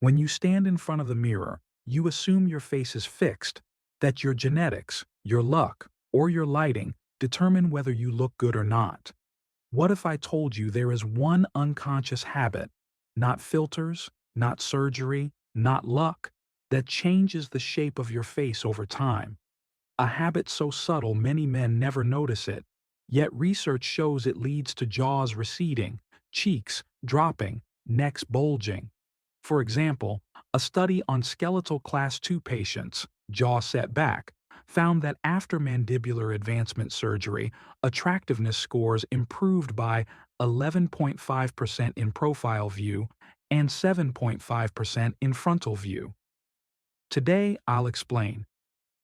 When you stand in front of the mirror, you assume your face is fixed, that your genetics, your luck, or your lighting determine whether you look good or not. What if I told you there is one unconscious habit, not filters, not surgery, not luck, that changes the shape of your face over time? A habit so subtle many men never notice it, yet research shows it leads to jaws receding, cheeks dropping, necks bulging. For example, a study on skeletal class 2 patients, jaw set back, found that after mandibular advancement surgery, attractiveness scores improved by 11.5% in profile view and 7.5% in frontal view. Today, I'll explain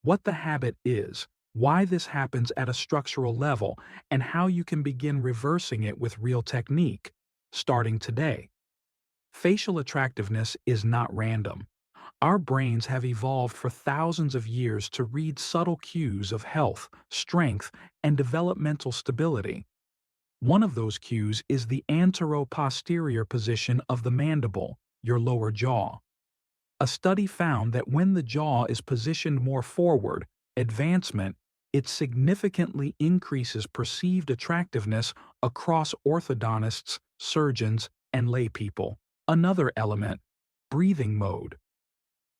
what the habit is, why this happens at a structural level, and how you can begin reversing it with real technique, starting today. Facial attractiveness is not random. Our brains have evolved for thousands of years to read subtle cues of health, strength, and developmental stability. One of those cues is the antero-posterior position of the mandible, your lower jaw. A study found that when the jaw is positioned more forward, advancement, it significantly increases perceived attractiveness across orthodontists, surgeons, and laypeople. Another element, breathing mode.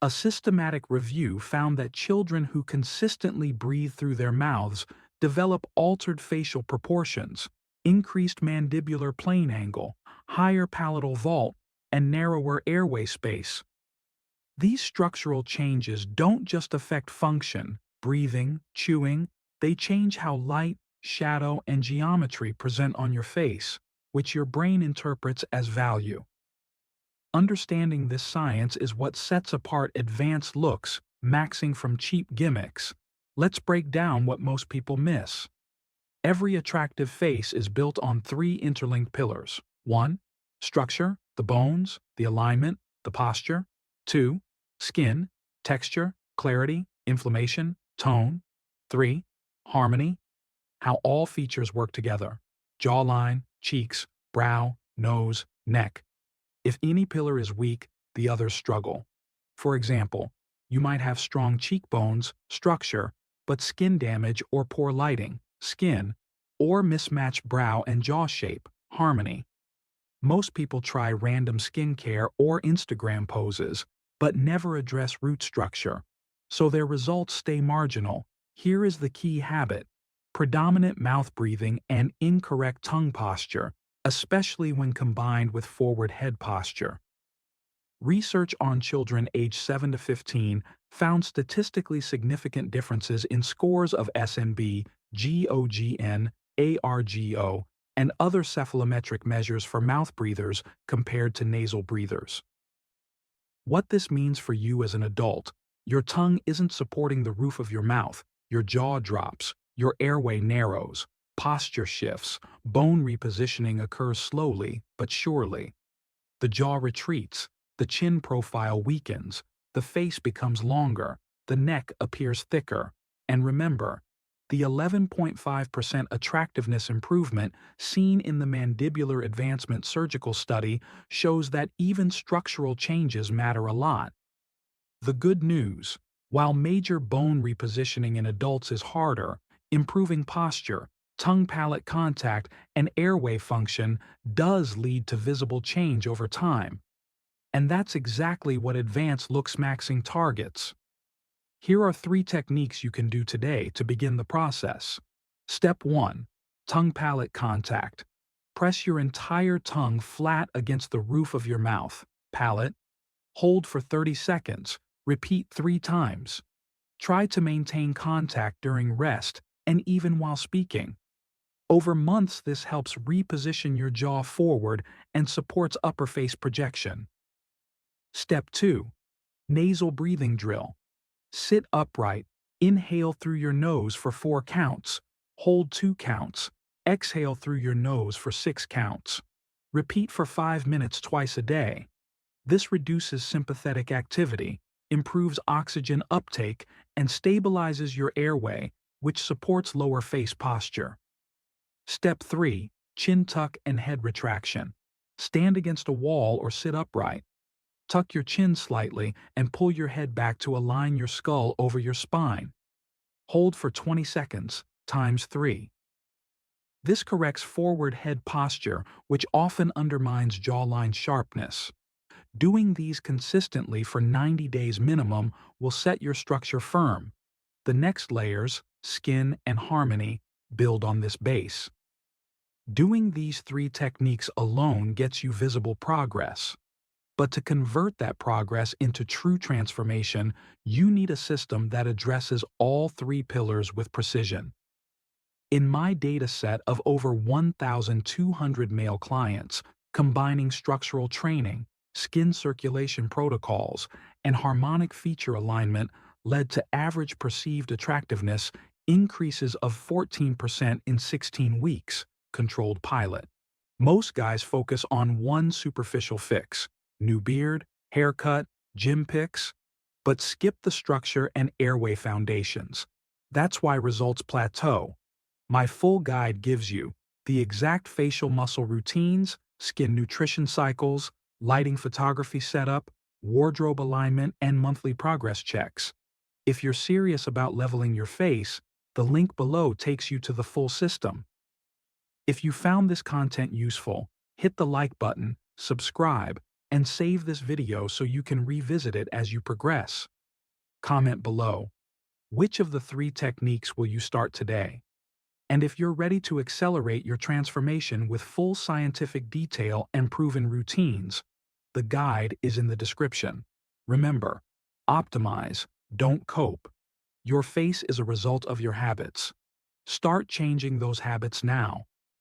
A systematic review found that children who consistently breathe through their mouths develop altered facial proportions, increased mandibular plane angle, higher palatal vault, and narrower airway space. These structural changes don't just affect function, breathing, chewing, they change how light, shadow, and geometry present on your face, which your brain interprets as value. Understanding this science is what sets apart advanced looks, maxing from cheap gimmicks. Let's break down what most people miss. Every attractive face is built on three interlinked pillars. 1. Structure, the bones, the alignment, the posture. 2. Skin, texture, clarity, inflammation, tone. 3. Harmony, how all features work together. Jawline, cheeks, brow, nose, neck. If any pillar is weak, the others struggle. For example, you might have strong cheekbones, structure, but skin damage or poor lighting, skin, or mismatched brow and jaw shape, harmony. Most people try random skincare or Instagram poses, but never address root structure, so their results stay marginal. Here is the key habit: predominant mouth breathing and incorrect tongue posture, especially when combined with forward head posture. Research on children aged 7 to 15 found statistically significant differences in scores of SNB, GOGN, ARGO, and other cephalometric measures for mouth breathers compared to nasal breathers. What this means for you as an adult: your tongue isn't supporting the roof of your mouth, your jaw drops, your airway narrows, posture shifts, bone repositioning occurs slowly but surely. The jaw retreats, the chin profile weakens, the face becomes longer, the neck appears thicker, and remember, the 11.5% attractiveness improvement seen in the mandibular advancement surgical study shows that even structural changes matter a lot. The good news: while major bone repositioning in adults is harder, improving posture, tongue-palate contact, and airway function does lead to visible change over time. And that's exactly what advanced looksmaxing targets. Here are 3 techniques you can do today to begin the process. Step 1. Tongue-palate contact. Press your entire tongue flat against the roof of your mouth, palate. Hold for 30 seconds. Repeat 3 times. Try to maintain contact during rest and even while speaking. Over months, this helps reposition your jaw forward and supports upper face projection. Step 2. Nasal breathing drill. Sit upright, inhale through your nose for 4 counts, hold 2 counts, exhale through your nose for 6 counts. Repeat for 5 minutes twice a day. This reduces sympathetic activity, improves oxygen uptake, and stabilizes your airway, which supports lower face posture. Step 3. Chin tuck and head retraction. Stand against a wall or sit upright. Tuck your chin slightly and pull your head back to align your skull over your spine. Hold for 20 seconds, times 3. This corrects forward head posture, which often undermines jawline sharpness. Doing these consistently for 90 days minimum will set your structure firm. The next layers, skin and harmony, build on this base. Doing these 3 techniques alone gets you visible progress. But to convert that progress into true transformation, you need a system that addresses all 3 pillars with precision. In my data set of over 1,200 male clients, combining structural training, skin circulation protocols, and harmonic feature alignment led to average perceived attractiveness increases of 14% in 16 weeks, controlled pilot. Most guys focus on one superficial fix, new beard, haircut, gym pics, but skip the structure and airway foundations. That's why results plateau. My full guide gives you the exact facial muscle routines, skin nutrition cycles, lighting photography setup, wardrobe alignment, and monthly progress checks. If you're serious about leveling your face, the link below takes you to the full system. If you found this content useful, hit the like button, subscribe, and save this video so you can revisit it as you progress. Comment below. Which of the 3 techniques will you start today? And if you're ready to accelerate your transformation with full scientific detail and proven routines, the guide is in the description. Remember, optimize, don't cope. Your face is a result of your habits. Start changing those habits now.